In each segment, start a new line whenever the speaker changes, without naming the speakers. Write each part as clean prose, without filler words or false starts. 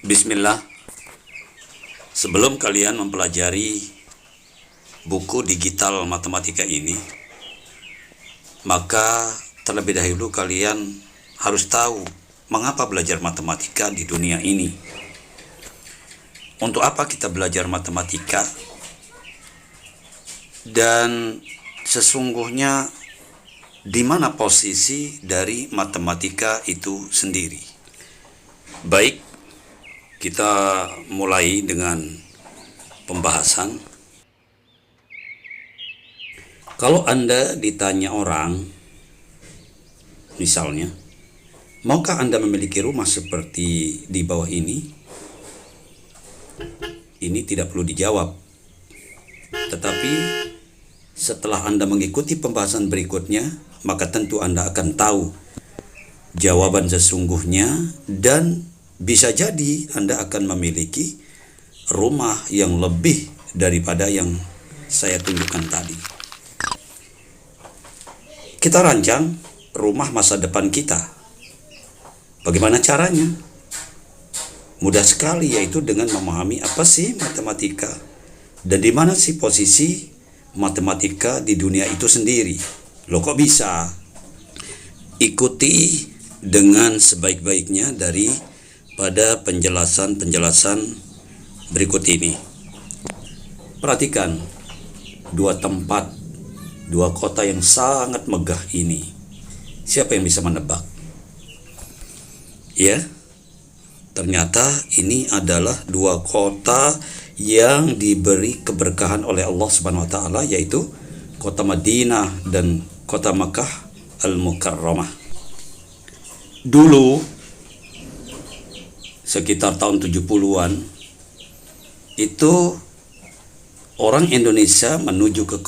Bismillah. Sebelum kalian mempelajari buku digital matematika ini, maka terlebih dahulu kalian harus tahu mengapa belajar matematika di dunia ini. Untuk apa kita belajar matematika? Dan sesungguhnya di mana posisi dari matematika itu sendiri? Baik, kita mulai dengan pembahasan. Kalau Anda ditanya orang, misalnya, maukah Anda memiliki rumah seperti di bawah ini? Ini tidak perlu dijawab. Tetapi setelah Anda mengikuti pembahasan berikutnya, maka tentu Anda akan tahu jawaban sesungguhnya, dan bisa jadi Anda akan memiliki rumah yang lebih daripada yang saya tunjukkan tadi. Kita rancang rumah masa depan kita. Bagaimana caranya? Mudah sekali, yaitu dengan memahami apa sih matematika dan di mana sih posisi matematika di dunia itu sendiri. Loh, kok bisa? Ikuti dengan sebaik-baiknya pada penjelasan-penjelasan berikut ini. Perhatikan dua kota yang sangat megah ini. Siapa yang bisa menebak? Ya, ternyata ini adalah dua kota yang diberi keberkahan oleh Allah Subhanahu wa taala, yaitu kota Madinah dan kota Makkah Al-Mukarramah. Dulu sekitar tahun 70-an itu orang Indonesia menuju ke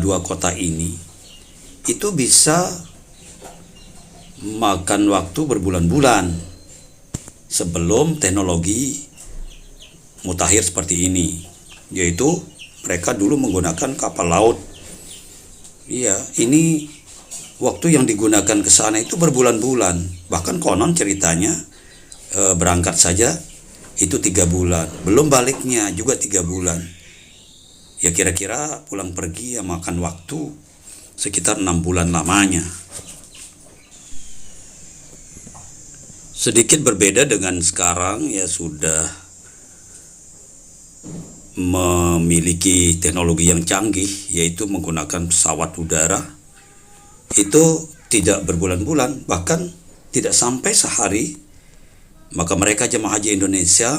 dua kota ini itu bisa makan waktu berbulan-bulan sebelum teknologi mutakhir seperti ini, yaitu mereka dulu menggunakan kapal laut. Iya, ini waktu yang digunakan ke sana itu berbulan-bulan, bahkan konon ceritanya berangkat saja itu 3 bulan, belum baliknya juga 3 bulan. Ya kira-kira pulang pergi ya makan waktu sekitar 6 bulan lamanya. Sedikit berbeda dengan sekarang, ya sudah memiliki teknologi yang canggih, yaitu menggunakan pesawat udara. Itu tidak berbulan-bulan, bahkan tidak sampai sehari, maka mereka jemaah haji Indonesia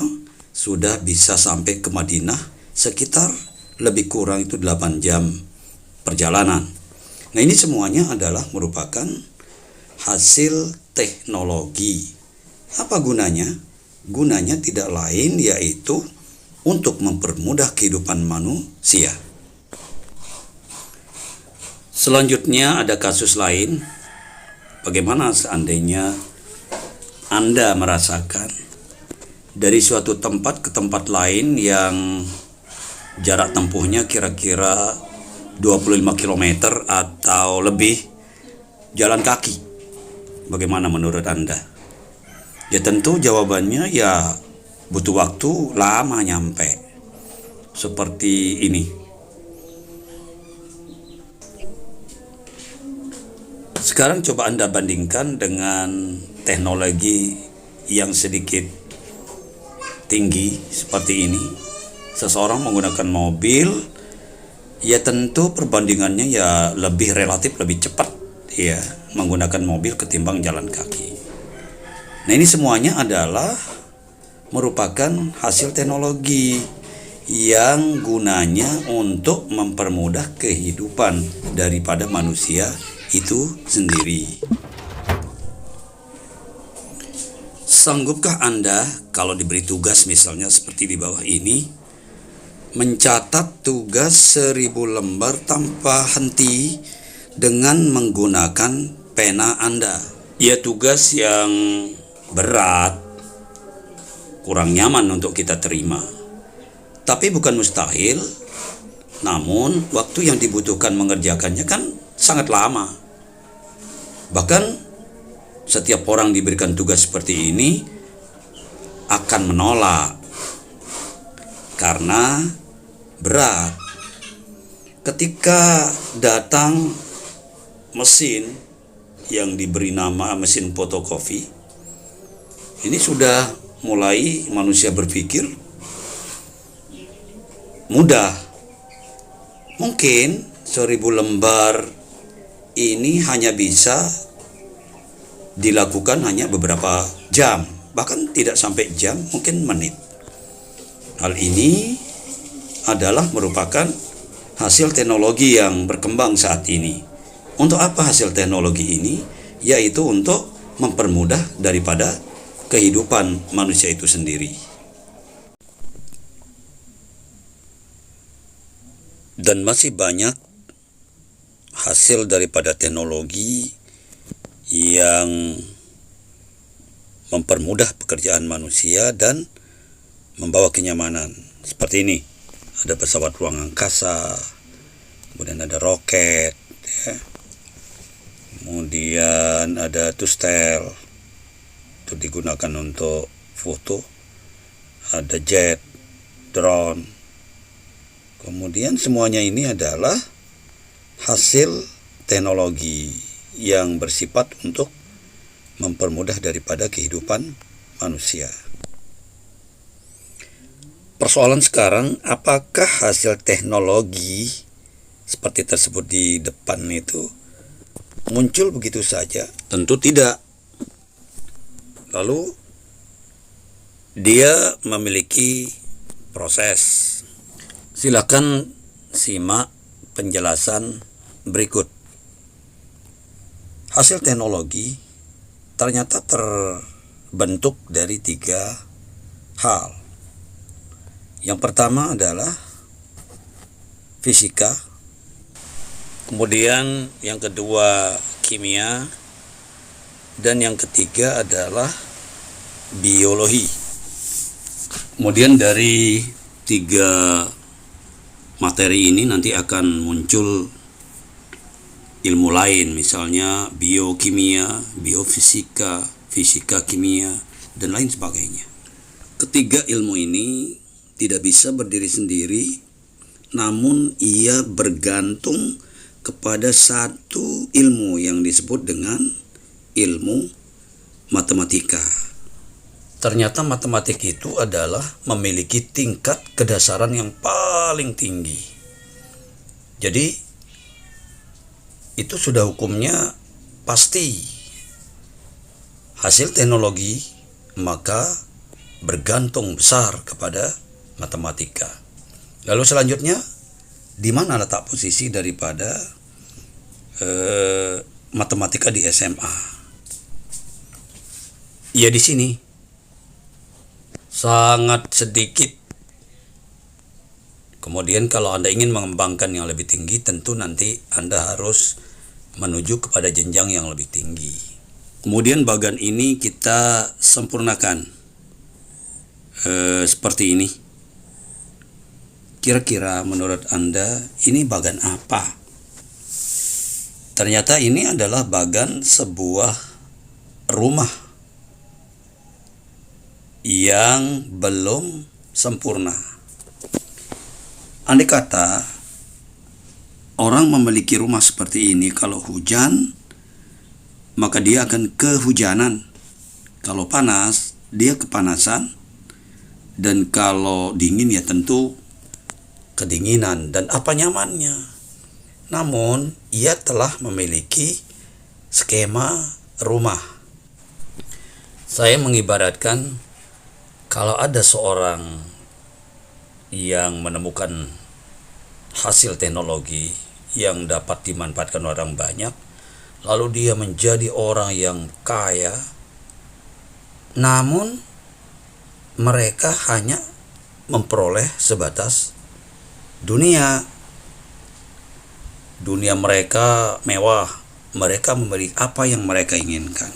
sudah bisa sampai ke Madinah sekitar lebih kurang itu 8 jam perjalanan. Nah, ini semuanya adalah merupakan hasil teknologi. Apa gunanya? Gunanya tidak lain yaitu untuk mempermudah kehidupan manusia. Selanjutnya ada kasus lain. Bagaimana seandainya Anda merasakan dari suatu tempat ke tempat lain yang jarak tempuhnya kira-kira 25 km atau lebih jalan kaki? Bagaimana menurut Anda? Ya tentu jawabannya ya butuh waktu lama nyampe. Seperti ini. Sekarang coba Anda bandingkan dengan teknologi yang sedikit tinggi seperti ini. Seseorang menggunakan mobil, ya tentu perbandingannya ya lebih relatif lebih cepat ya menggunakan mobil ketimbang jalan kaki. Nah, ini semuanya adalah merupakan hasil teknologi yang gunanya untuk mempermudah kehidupan daripada manusia itu sendiri. Sanggupkah Anda kalau diberi tugas misalnya seperti di bawah ini, mencatat tugas 1000 lembar tanpa henti dengan menggunakan pena Anda? Ya, tugas yang berat, kurang nyaman untuk kita terima. Tapi bukan mustahil, namun waktu yang dibutuhkan mengerjakannya kan sangat lama. Bahkan setiap orang diberikan tugas seperti ini akan menolak karena berat. Ketika datang mesin yang diberi nama mesin fotokopi, ini sudah mulai manusia berpikir mudah. Mungkin 1000 lembar ini hanya bisa dilakukan hanya beberapa jam, bahkan tidak sampai jam, mungkin menit. Hal ini adalah merupakan hasil teknologi yang berkembang saat ini. Untuk apa hasil teknologi ini? Yaitu untuk mempermudah daripada kehidupan manusia itu sendiri. Dan masih banyak hasil daripada teknologi yang mempermudah pekerjaan manusia dan membawa kenyamanan. Seperti ini, ada pesawat ruang angkasa, kemudian ada roket, ya. Kemudian ada tustel, itu digunakan untuk foto, ada jet, drone. Kemudian semuanya ini adalah hasil teknologi yang bersifat untuk mempermudah daripada kehidupan manusia. Persoalan sekarang, apakah hasil teknologi seperti tersebut di depan itu muncul begitu saja? Tentu tidak. Lalu dia memiliki proses. Silakan simak penjelasan berikut. Hasil teknologi ternyata terbentuk dari 3 hal. Yang pertama adalah fisika, kemudian yang kedua kimia, dan yang ketiga adalah biologi. Kemudian dari 3 materi ini nanti akan muncul ilmu lain, misalnya biokimia, biofisika, fisika kimia, dan lain sebagainya. Ketiga ilmu ini tidak bisa berdiri sendiri, namun ia bergantung kepada satu ilmu yang disebut dengan ilmu matematika. Ternyata matematik itu adalah memiliki tingkat kedasaran yang paling tinggi. Jadi itu sudah hukumnya pasti. Hasil teknologi maka bergantung besar kepada matematika. Lalu selanjutnya, di mana letak posisi daripada matematika di SMA? Ya di sini. Sangat sedikit. Kemudian kalau Anda ingin mengembangkan yang lebih tinggi, tentu nanti Anda harus menuju kepada jenjang yang lebih tinggi. Kemudian bagan ini kita sempurnakan seperti ini. Kira-kira menurut Anda ini bagan apa? Ternyata ini adalah bagan sebuah rumah yang belum sempurna. Andai kata orang memiliki rumah seperti ini, kalau hujan maka dia akan kehujanan. Kalau panas, dia kepanasan. Dan kalau dingin ya tentu kedinginan. Dan apa nyamannya? Namun ia telah memiliki skema rumah. Saya mengibaratkan kalau ada seorang yang menemukan hasil teknologi yang dapat dimanfaatkan orang banyak, lalu dia menjadi orang yang kaya, namun mereka hanya memperoleh sebatas dunia mereka mewah, mereka memberi apa yang mereka inginkan,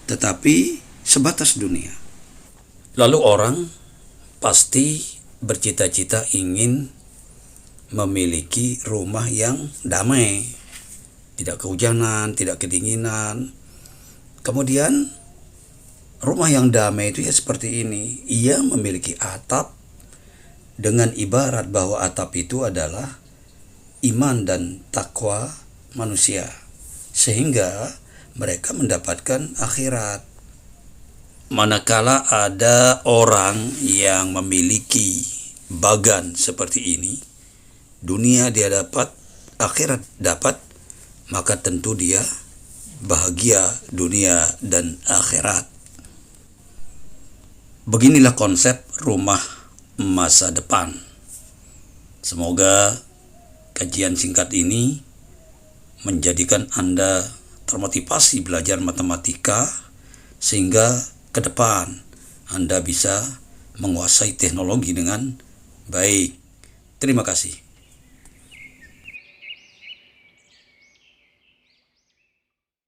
tetapi sebatas dunia. Lalu orang pasti bercita-cita ingin memiliki rumah yang damai, tidak kehujanan, tidak kedinginan. Kemudian Rumah yang damai itu ya seperti ini. Ia memiliki atap dengan ibarat bahwa atap itu adalah iman dan takwa manusia, sehingga mereka mendapatkan akhirat. Manakala ada orang yang memiliki bagan seperti ini, dunia dia dapat, akhirat dapat, maka tentu dia bahagia dunia dan akhirat. Beginilah konsep rumah masa depan. Semoga kajian singkat ini menjadikan Anda termotivasi belajar matematika, sehingga ke depan Anda bisa menguasai teknologi dengan baik. Terima kasih.